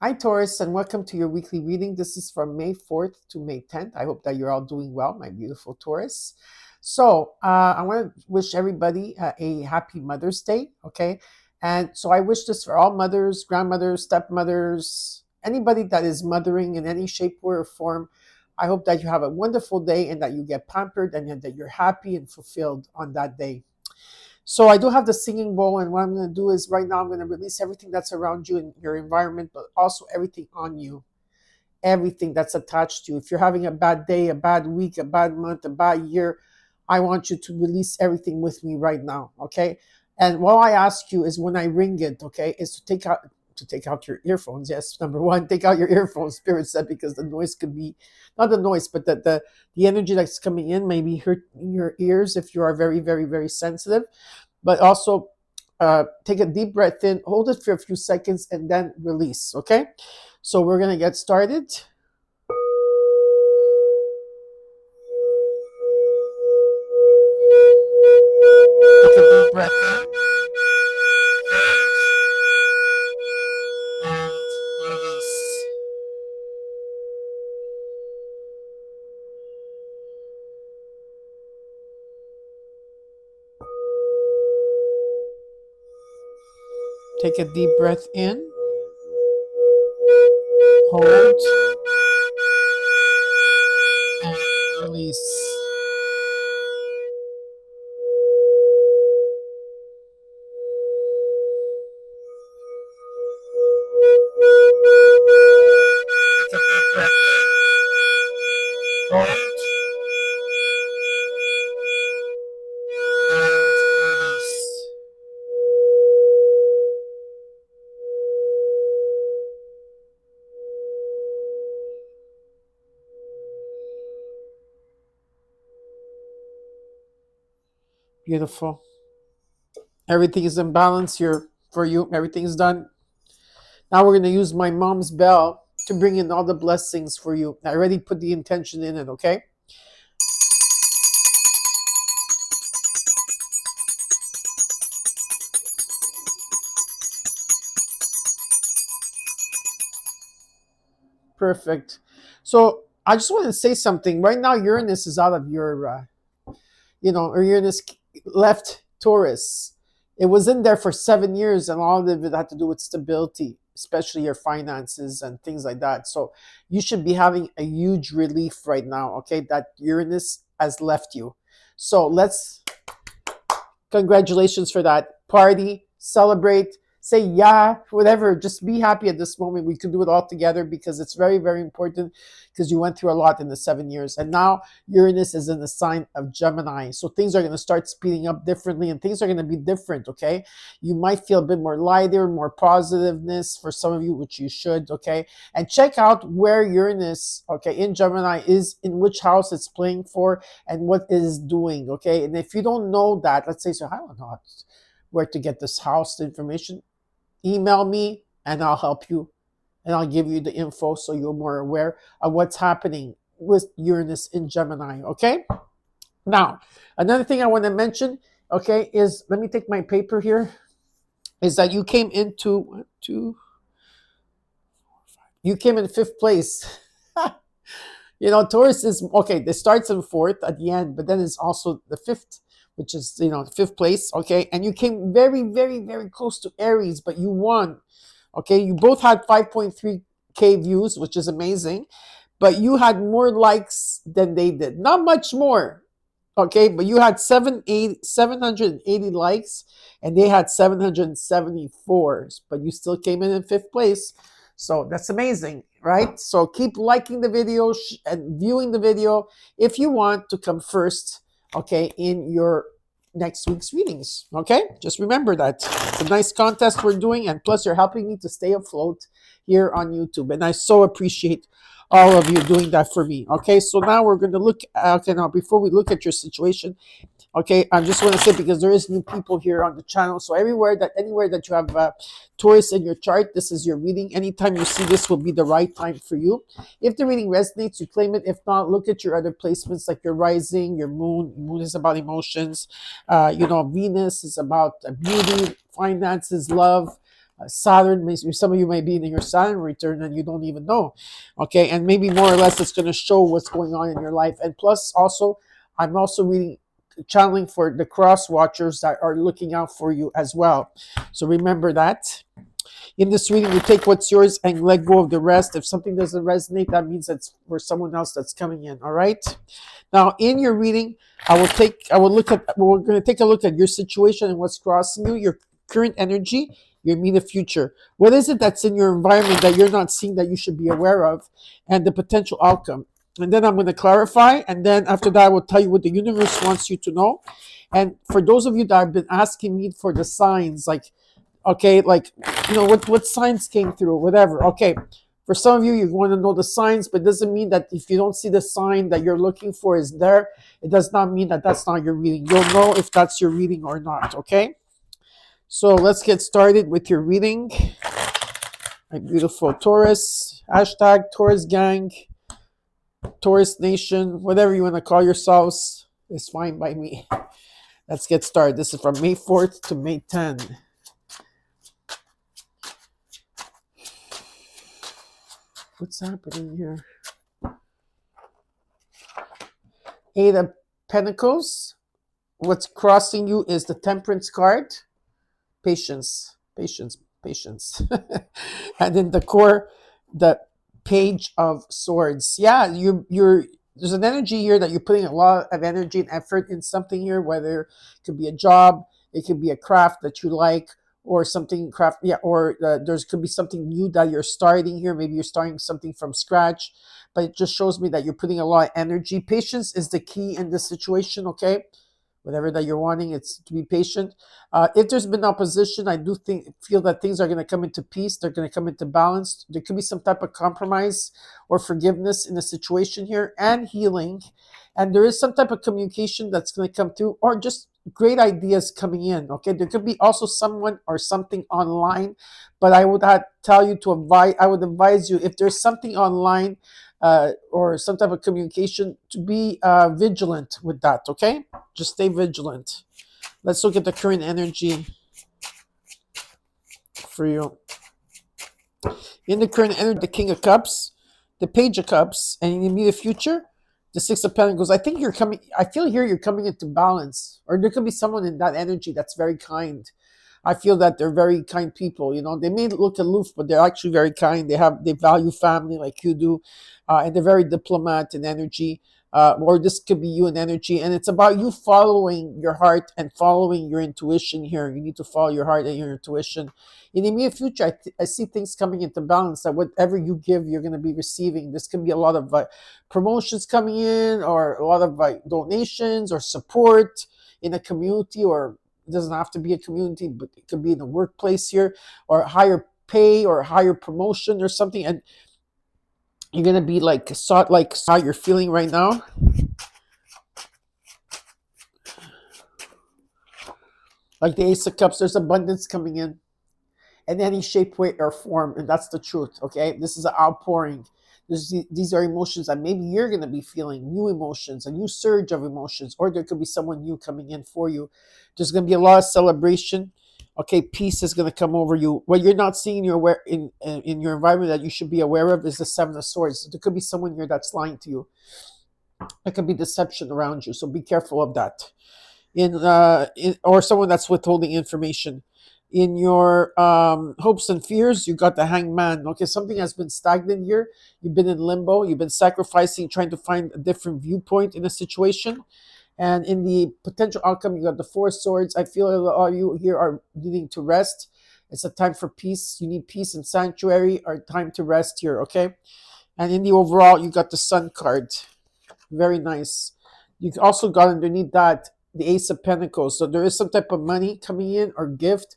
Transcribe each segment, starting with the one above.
Hi, Taurus, and welcome to your weekly reading. This is from May 4th to May 10th. I hope that you're all doing well, my beautiful Taurus. So, I want to wish everybody a happy Mother's Day, okay? And so, I wish this for all mothers, grandmothers, stepmothers, anybody that is mothering in any shape or form. I hope that you have a wonderful day and that you get pampered and that you're happy and fulfilled on that day. So I do have the singing bowl, and what I'm going to do is right now I'm going to release everything that's around you in your environment, but also everything on you, everything that's attached to you. If you're having a bad day, a bad week, a bad month, a bad year, I want you to release everything with me right now, okay? And what I ask you is when I ring it, okay, is to take out your earphones. Yes, number one, take out your earphones. Spirit said because the noise could be not the noise, but the energy that's coming in may be hurting your ears if you are very, very, very sensitive. But also take a deep breath in, hold it for a few seconds, and then release. Okay, so we're gonna get started. Take a deep breath in and release. Take a deep breath in, hold, and release. Take a deep breath in, hold, and release. Beautiful. Everything is in balance here for you. Everything is done. Now we're going to use my mom's bell to bring in all the blessings for you. I already put the intention in it, okay? Perfect. So I just want to say something. Right now, Uranus is out of your, or Uranus left Taurus. It was in there for 7 years, and all of it had to do with stability, especially your finances and things like that. So you should be having a huge relief right now, okay? That Uranus has left you. So congratulations for that. Party, celebrate, say yeah, whatever. Just be happy at this moment. We can do it all together because it's very, very important because you went through a lot in the 7 years. And now Uranus is in the sign of Gemini. So things are going to start speeding up differently and things are going to be different, okay? You might feel a bit more lighter, more positiveness for some of you, which you should, okay? And check out where Uranus, okay, in Gemini is, in which house it's playing for, and what it is doing, okay? And if you don't know that, let's say, so I don't know where to get this house information, email me and I'll help you and I'll give you the info so you're more aware of what's happening with Uranus in Gemini, okay? Now, another thing I want to mention, okay, is let me take my paper here, is that you came into you came in 5th place. Taurus is okay. This starts in 4th at the end, but then it's also the 5th, which is 5th place. Okay, and you came very, very, very close to Aries, but you won. Okay, you both had 5.3K views, which is amazing, but you had more likes than they did. Not much more. Okay, but you had 780 likes, and they had 774. But you still came in 5th place. So that's amazing, right? So keep liking the video and viewing the video if you want to come first, okay, in your next week's readings, okay? Just remember that. It's a nice contest we're doing, and plus you're helping me to stay afloat here on YouTube, and I so appreciate all of you doing that for me, okay? So now we're going to look, okay, now before we look at your situation, okay, I just want to say, because there is new people here on the channel, so anywhere that you have Taurus in your chart, this is your reading. Anytime you see this will be the right time for you. If the reading resonates, you claim it. If not, look at your other placements, like your rising, your moon. Moon is about emotions. Venus is about beauty, finances, love. Saturn, maybe some of you may be in your Saturn return and you don't even know. Okay, and maybe more or less it's going to show what's going on in your life. And plus, also, I'm also reading, channeling for the cross watchers that are looking out for you as well. So remember that. In this reading, you take what's yours and let go of the rest. If something doesn't resonate, that means that's for someone else that's coming in. All right. Now, in your reading, we're going to take a look at your situation and what's crossing you, your current energy, your immediate future. What is it that's in your environment that you're not seeing that you should be aware of, and the potential outcome. And then I'm going to clarify. And then after that, I will tell you what the universe wants you to know. And for those of you that have been asking me for the signs, like, okay, like, what signs came through, whatever. Okay, for some of you, you want to know the signs, but it doesn't mean that if you don't see the sign that you're looking for is there, it does not mean that that's not your reading. You'll know if that's your reading or not. Okay, so let's get started with your reading. My beautiful Taurus, hashtag Taurus gang, Taurus nation, whatever you want to call yourselves is fine by me. Let's get started. This is from May 4th to May 10th. What's happening here? Eight of Pentacles. What's crossing you is the Temperance card. Patience, patience, patience. And in the core, the Page of Swords. Yeah, you're there's an energy here that you're putting a lot of energy and effort in something here, whether it could be a job, it could be a craft that you like, or something craft, yeah, or there's could be something new that you're starting here. Maybe you're starting something from scratch, but it just shows me that you're putting a lot of energy. Patience is the key in this situation. Okay, whatever that you're wanting, it's to be patient. If there's been opposition, I do feel that things are going to come into peace. They're going to come into balance. There could be some type of compromise or forgiveness in the situation here, and healing. And there is some type of communication that's going to come through, or just great ideas coming in. Okay, there could be also someone or something online, but I would tell you to advise. I would advise you, if there's something online or some type of communication, to be vigilant with that. Okay, just stay vigilant. Let's look at the current energy for you. In the current energy, the King of Cups, the Page of Cups, and in the immediate future, the Six of Pentacles. I think I feel here you're coming into balance, or there could be someone in that energy that's very kind. I feel that they're very kind people. They may look aloof, but they're actually very kind. They value family like you do, and they're very diplomat in energy. Or this could be you in energy, and it's about you following your heart and following your intuition here. You need to follow your heart and your intuition. In the near future, I see things coming into balance, that whatever you give, you're going to be receiving. This can be a lot of promotions coming in, or a lot of donations or support in a community, or it doesn't have to be a community, but it could be in the workplace here, or higher pay or higher promotion or something. And you're going to be sought, like how you're feeling right now. Like the Ace of Cups, there's abundance coming in any shape, way, or form, and that's the truth. Okay, this is an outpouring. These are emotions that maybe you're going to be feeling, new emotions, a new surge of emotions, or there could be someone new coming in for you. There's going to be a lot of celebration. Okay, peace is going to come over you. What you're not seeing in your environment that you should be aware of is the Seven of Swords. There could be someone here that's lying to you. There could be deception around you, so be careful of that. Or someone that's withholding information. In your hopes and fears, you got the Hangman. Okay, something has been stagnant here. You've been in limbo. You've been sacrificing, trying to find a different viewpoint in a situation. And in the potential outcome, you got the Four of Swords. I feel all you here are needing to rest. It's a time for peace. You need peace and sanctuary, or time to rest here, okay? And in the overall, you got the Sun card. Very nice. You also got underneath that the Ace of Pentacles. So there is some type of money coming in, or gift,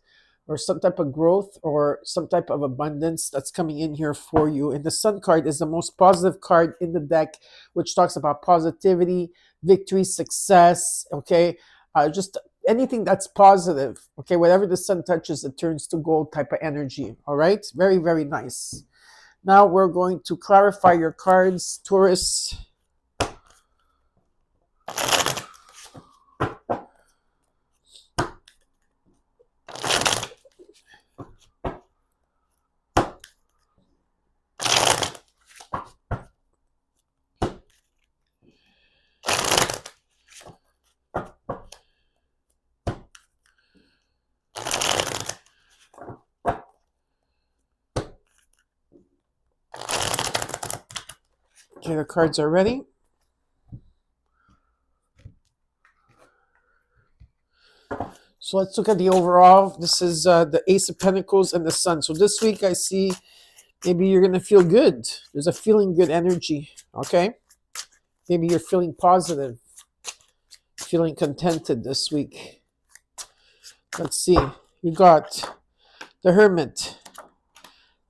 or some type of growth, or some type of abundance that's coming in here for you. And the Sun card is the most positive card in the deck, which talks about positivity, victory, success, okay? Just anything that's positive, okay? Whatever the sun touches, it turns to gold type of energy, all right? Very, very nice. Now we're going to clarify your cards, Taurus. Okay, the cards are ready. So let's look at the overall. This is the Ace of Pentacles and the Sun. So this week I see maybe you're going to feel good. There's a feeling good energy, okay? Maybe you're feeling positive, feeling contented this week. Let's see. You got the Hermit,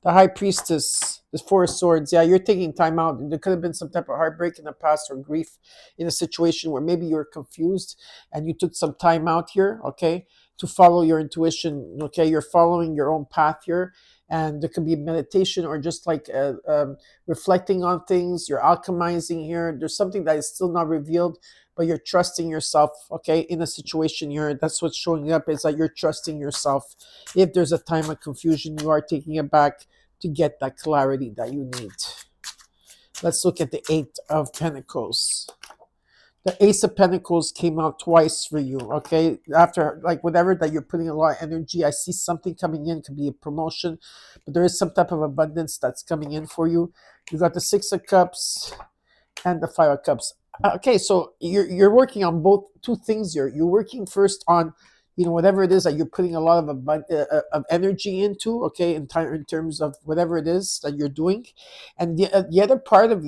the High Priestess, the Four of Swords. Yeah, you're taking time out. There could have been some type of heartbreak in the past or grief in a situation where maybe you're confused and you took some time out here, okay, to follow your intuition. Okay, you're following your own path here. And there could be meditation or just like reflecting on things. You're alchemizing here. There's something that is still not revealed, but you're trusting yourself, okay, in a situation here. That's what's showing up is that you're trusting yourself. If there's a time of confusion, you are taking it back to get that clarity that you need. Let's look at the Eight of Pentacles. The Ace of Pentacles came out twice for you, okay? After, like, whatever that you're putting a lot of energy, I see something coming in. It could be a promotion, but there is some type of abundance that's coming in for you. You got the Six of Cups and the Five of Cups. Okay, so you're working on both two things here. You're working first on, whatever it is that you're putting a lot of energy into, okay, in terms of whatever it is that you're doing, and the other part of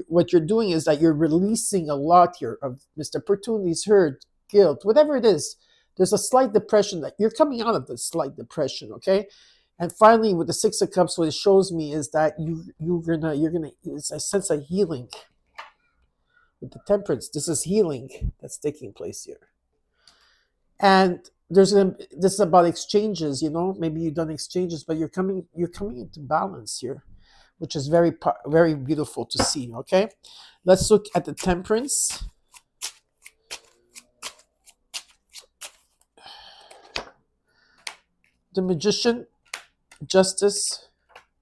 what you're doing is that you're releasing a lot here of missed opportunities, hurt, guilt, whatever it is. There's a slight depression that you're coming out of the slight depression, okay. And finally, with the Six of Cups, what it shows me is that you're gonna. It's a sense of healing. With the Temperance, this is healing that's taking place here. And this is about exchanges, maybe you've done exchanges, but you're coming into balance here, which is very beautiful to see, okay? Let's look at the Temperance. The Magician, Justice,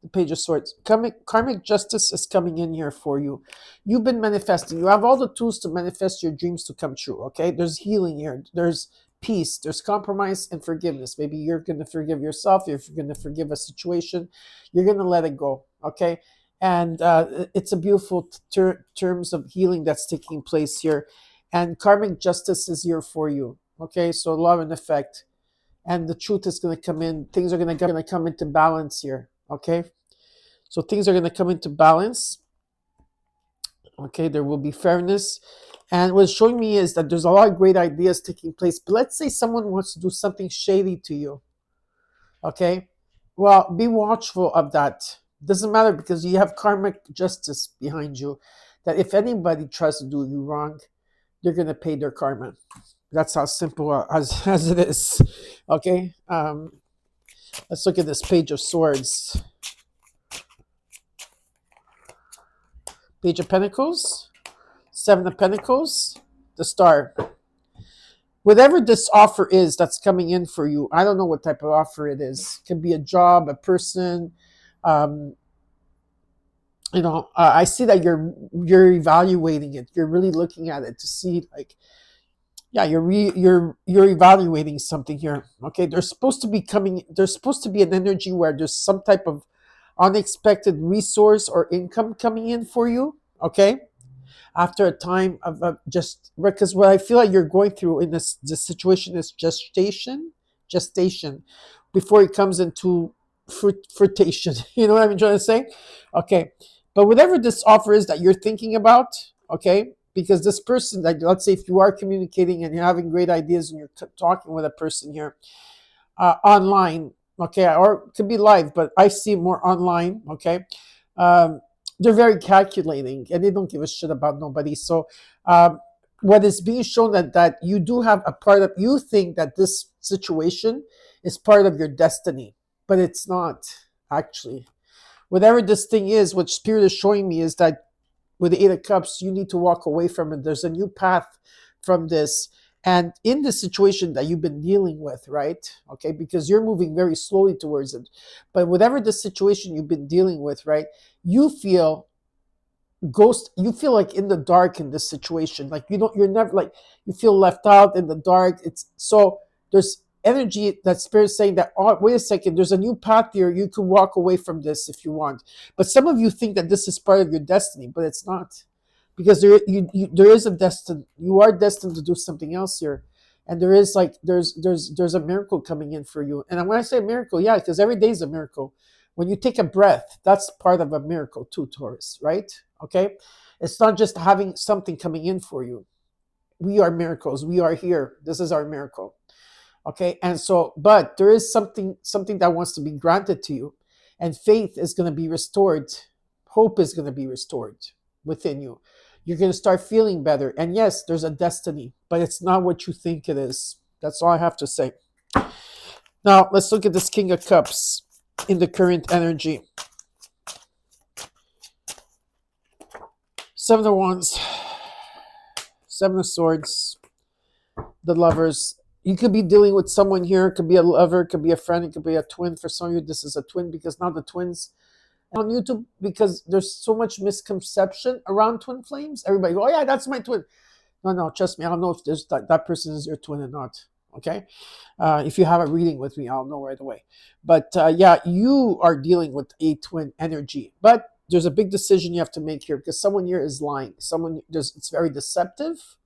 the Page of Swords. Karmic justice is coming in here for you. You've been manifesting. You have all the tools to manifest your dreams to come true, okay? There's healing here. There's peace. There's compromise and forgiveness. Maybe you're going to forgive yourself. If you're going to forgive a situation, you're going to let it go, okay? And it's a beautiful terms of healing that's taking place here. And karmic justice is here for you, okay? So love and effect. And the truth is going to come in. Things are going to come into balance here, okay? So things are going to come into balance. Okay, there will be fairness. And what's showing me is that there's a lot of great ideas taking place. But let's say someone wants to do something shady to you. Okay? Well, be watchful of that. Doesn't matter because you have karmic justice behind you. That if anybody tries to do you wrong, they're going to pay their karma. That's how simple as it is. Okay? Let's look at this Page of Swords. Page of Pentacles, Seven of Pentacles, the Star. Whatever this offer is that's coming in for you, I don't know what type of offer it is. It can be a job, a person. I see that you're evaluating it. You're really looking at it to see, like, yeah, you're evaluating something here. Okay, there's supposed to be an energy where there's some type of unexpected resource or income coming in for you, okay, after a time of just because what I feel like you're going through in this situation is gestation before it comes into fruition. You know what I'm trying to say? Okay, but whatever this offer is that you're thinking about, okay, because this person, like, let's say if you are communicating and you're having great ideas and you're talking with a person here online, okay, or it could be live, but I see more online, okay. They're very calculating and they don't give a shit about nobody. So what is being shown that you do have a part of, you think that this situation is part of your destiny, but it's not actually. Whatever this thing is, what Spirit is showing me is that with the Eight of Cups, you need to walk away from it. There's a new path from this. And in the situation that you've been dealing with, right? Okay, because you're moving very slowly towards it. But whatever the situation you've been dealing with, right? You feel like in the dark in this situation. Like you're never, like, you feel left out in the dark. It's so energy that spirit's saying that, oh, wait a second, there's a new path here. You can walk away from this if you want. But some of you think that this is part of your destiny, but it's not, because there is a destiny. You are destined to do something else here, and there is like there's a miracle coming in for you. And when I say miracle, yeah, because every day is a miracle. When you take a breath, that's part of a miracle too, Taurus, right? Okay, it's not just having something coming in for you. We are miracles. We are here. This is our miracle. Okay, and so, but there is something that wants to be granted to you, and faith is going to be restored. Hope is going to be restored within you. You're going to start feeling better. And yes, there's a destiny, but it's not what you think it is. That's all I have to say. Now, let's look at this King of Cups in the current energy. Seven of Wands, Seven of Swords, the Lovers. You could be dealing with someone here. It could be a lover, it could be a friend, it could be a twin. For some of you, this is a twin, because now the twins on YouTube, because there's so much misconception around twin flames. Everybody go, oh yeah, that's my twin. No, trust me, I'll know if there's that person is your twin or not. Okay, if you have a reading with me, I'll know right away. But yeah, you are dealing with a twin energy, but there's a big decision you have to make here, because someone here is lying. It's very deceptive,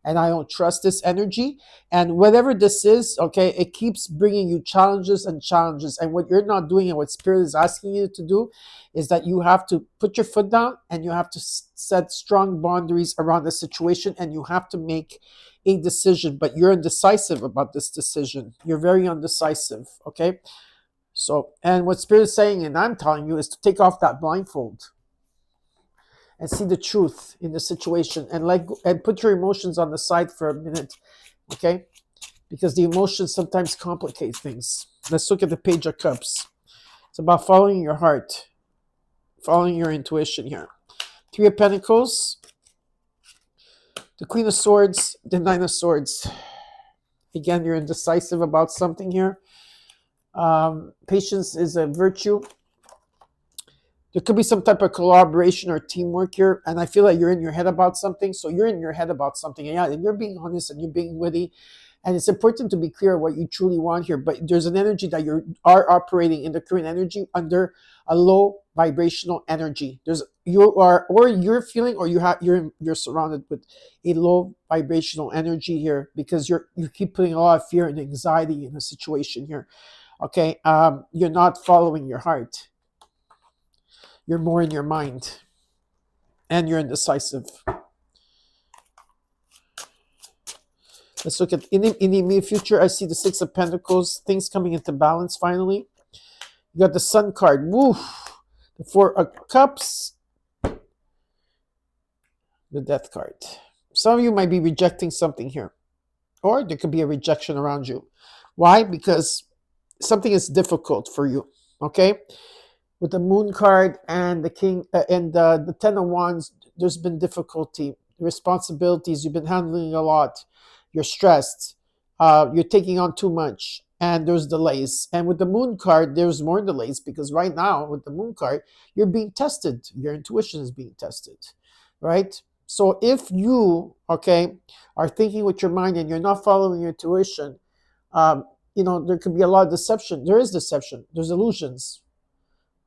and I don't trust this energy. And whatever this is, okay, it keeps bringing you challenges and challenges. And what you're not doing, and what Spirit is asking you to do, is that you have to put your foot down, and you have to set strong boundaries around the situation, and you have to make a decision. But you're indecisive about this decision. You're very undecisive, okay? So, and what Spirit is saying, and I'm telling you, is to take off that blindfold and see the truth in the situation, and put your emotions on the side for a minute, okay? Because the emotions sometimes complicate things. Let's look at the Page of Cups. It's about following your heart, following your intuition here. Three of Pentacles, the Queen of Swords, the Nine of Swords. Again, you're indecisive about something here. Patience is a virtue. There could be some type of collaboration or teamwork here, and I feel like you're in your head about something. So you're in your head about something, and yeah, and you're being honest and you're being witty, and it's important to be clear what you truly want here. But there's an energy that you are operating in the current energy under a low vibrational energy. You're feeling, or you're surrounded with a low vibrational energy here, because you keep putting a lot of fear and anxiety in a situation here. Okay, you're not following your heart. You're more in your mind, and you're indecisive. Let's look at in the immediate future. I see the Six of Pentacles, things coming into balance finally. You got the Sun card. Woo! The Four of Cups. The Death card. Some of you might be rejecting something here, or there could be a rejection around you. Why? Because something is difficult for you. Okay. With the Moon card and the King and the Ten of Wands, there's been difficulty, responsibilities. You've been handling a lot. You're stressed. You're taking on too much, and there's delays. And with the Moon card, there's more delays, because right now with the Moon card, you're being tested. Your intuition is being tested, right? So if you, okay, are thinking with your mind and you're not following your intuition, there could be a lot of deception. There is deception. There's illusions.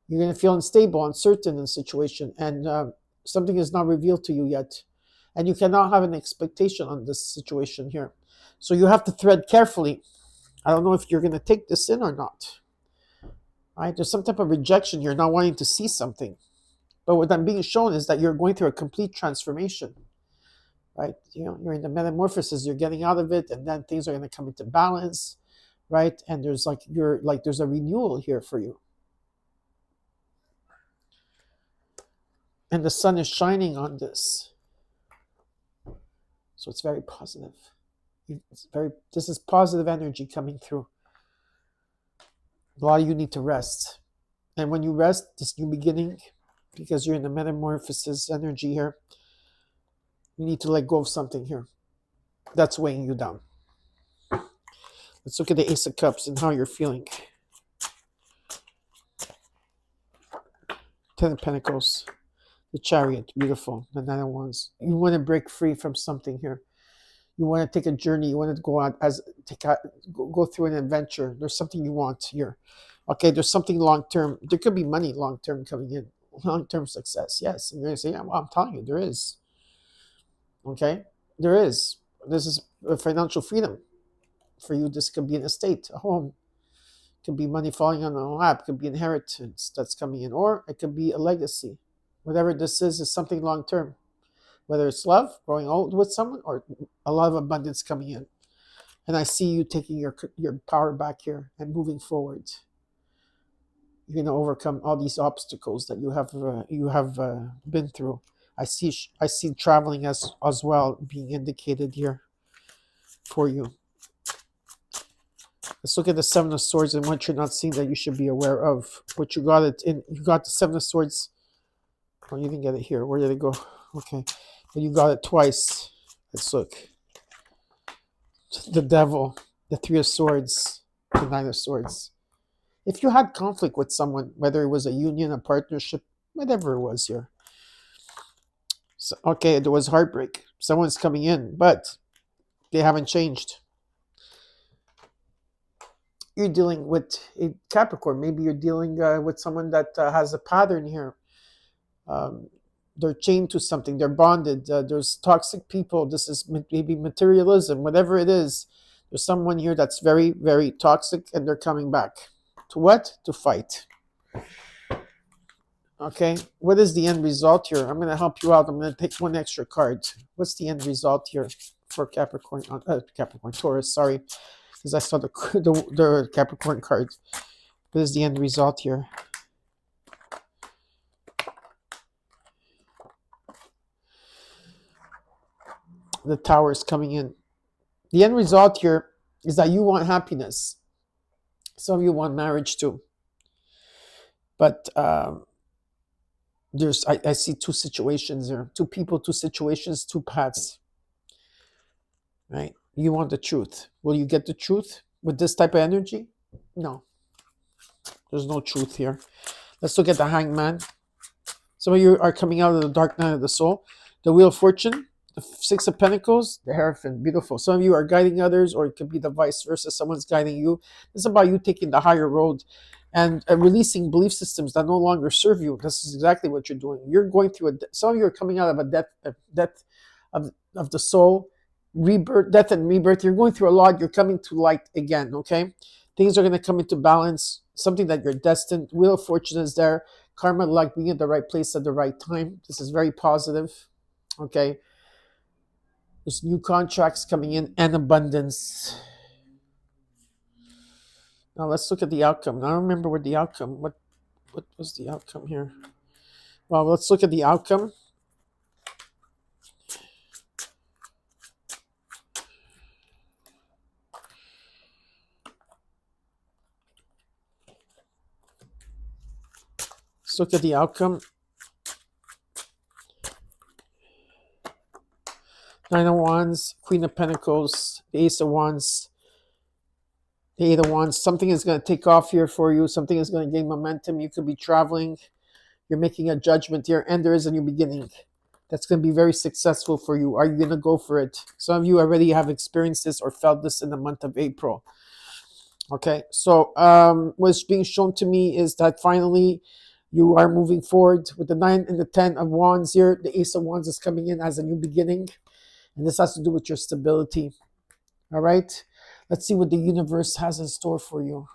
You're going to feel unstable, uncertain in the situation, and something is not revealed to you yet. And you cannot have an expectation on this situation here. So you have to thread carefully. I don't know if you're going to take this in or not. Right? There's some type of rejection. You're not wanting to see something. But what I'm being shown is that you're going through a complete transformation. Right? You're in the metamorphosis. You're getting out of it, and then things are going to come into balance. Right? And there's there's a renewal here for you. And the sun is shining on this. So it's very positive. This is positive energy coming through. A lot of you need to rest. And when you rest, this new beginning, because you're in the metamorphosis energy here, you need to let go of something here that's weighing you down. Let's look at the Ace of Cups and how you're feeling. Ten of Pentacles. The Chariot, beautiful. The Nine of Wands. You want to break free from something here. You want to take a journey. You want to go out go through an adventure. There's something you want here. Okay, there's something long term. There could be money long term coming in, long term success. Yes, and you're gonna say, yeah, well, I'm telling you, there is. Okay, there is. This is a financial freedom for you. This could be an estate, a home. It could be money falling on a lap. It could be inheritance that's coming in, or it could be a legacy. Whatever this is something long term. Whether it's love, growing old with someone, or a lot of abundance coming in. And I see you taking your power back here and moving forward. You're going to overcome all these obstacles that you have been through. I see traveling as well being indicated here for you. Let's look at the Seven of Swords and what you're not seeing that you should be aware of. What you got it in. You got the Seven of Swords. Oh, you didn't get it here. Where did it go? Okay, but you got it twice. Let's look. The Devil, the Three of Swords, the Nine of Swords. If you had conflict with someone, whether it was a union, a partnership, whatever it was here. So, okay, there was heartbreak. Someone's coming in, but they haven't changed. You're dealing with a Capricorn. Maybe you're dealing with someone that has a pattern here. They're chained to something. They're bonded. There's toxic people. This is maybe materialism, whatever it is. There's someone here that's very, very toxic, and they're coming back. To what? To fight. Okay, what is the end result here? I'm going to help you out. I'm going to take one extra card. What's the end result here for Capricorn? Taurus, sorry, because I saw the Capricorn card. What is the end result here? The Tower is coming in. The end result here is that you want happiness. Some of you want marriage too. But I see two situations here. Two people, two situations, two paths. Right? You want the truth. Will you get the truth with this type of energy? No. There's no truth here. Let's look at the Hangman. Some of you are coming out of the dark night of the soul. The Wheel of Fortune, the Six of Pentacles, the Hierophant. Beautiful. Some of you are guiding others, or it could be the vice versa. Someone's guiding you. It's about you taking the higher road and releasing belief systems that no longer serve you. This is exactly what you're doing. You're going through some of you are coming out of a death of the soul, rebirth, death and rebirth. You're going through a lot. You're coming to light again, okay? Things are going to come into balance, something that you're destined. Wheel of Fortune is there. Karma, like being at the right place at the right time. This is very positive, okay? There's new contracts coming in and abundance. Now let's look at the outcome. Now I don't remember what the outcome, what was the outcome here? Well, let's look at the outcome. Let's look at the outcome. Nine of Wands, Queen of Pentacles, the Ace of Wands, the Eight of Wands. Something is going to take off here for you. Something is going to gain momentum. You could be traveling. You're making a judgment here, and there is a new beginning that's going to be very successful for you. Are you going to go for it? Some of you already have experienced this or felt this in the month of April. Okay, so what's being shown to me is that finally you are moving forward with the 9 and the 10 of Wands here. The Ace of Wands is coming in as a new beginning, and this has to do with your stability. All right, let's see what the universe has in store for you.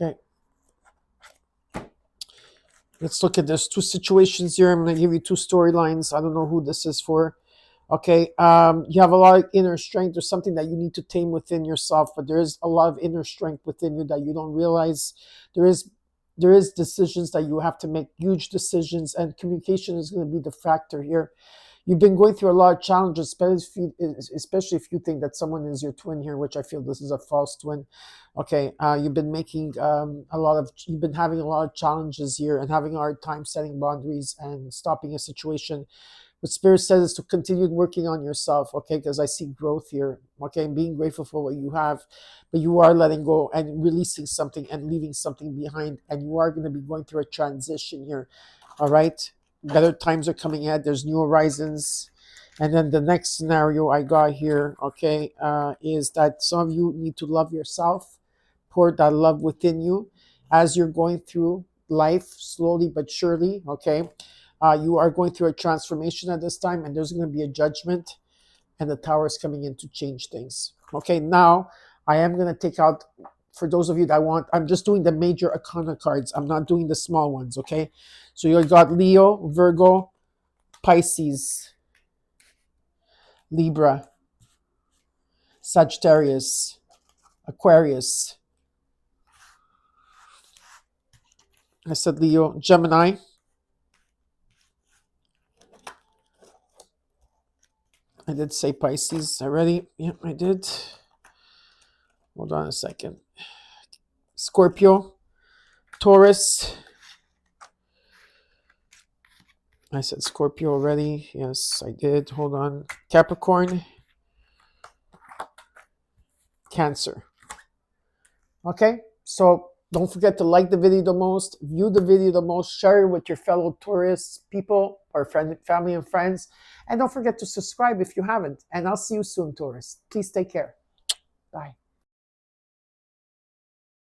Okay. Let's look at this. Two situations here. I'm going to give you two storylines. I don't know who this is for. Okay. You have a lot of inner strength. There's something that you need to tame within yourself, but there is a lot of inner strength within you that you don't realize. There is decisions that you have to make, huge decisions, and communication is going to be the factor here. You've been going through a lot of challenges, especially if you think that someone is your twin here, which I feel this is a false twin. Okay, you've been making you've been having a lot of challenges here and having a hard time setting boundaries and stopping a situation. What Spirit says is to continue working on yourself, okay? Because I see growth here, okay? And being grateful for what you have, but you are letting go and releasing something and leaving something behind, and you are going to be going through a transition here, all right? Better times are coming ahead. There's new horizons. And then the next scenario I got here, okay, is that some of you need to love yourself, pour that love within you as you're going through life slowly but surely, okay? You are going through a transformation at this time, and there's going to be a judgment, and the Tower is coming in to change things. Okay, now I am going to take out, for those of you that want, I'm just doing the major arcana cards. I'm not doing the small ones, okay? So you got Leo, Virgo, Pisces, Libra, Sagittarius, Aquarius. I said Leo, Gemini, I did say Pisces already. Yep, I did. Hold on a second. Scorpio, Taurus. I said Scorpio already. Yes, I did. Hold on. Capricorn, Cancer. Okay, so don't forget to like the video the most, view the video the most, share it with your fellow Taurus people or family and friends. And don't forget to subscribe if you haven't. And I'll see you soon, Taurus. Please take care. Bye.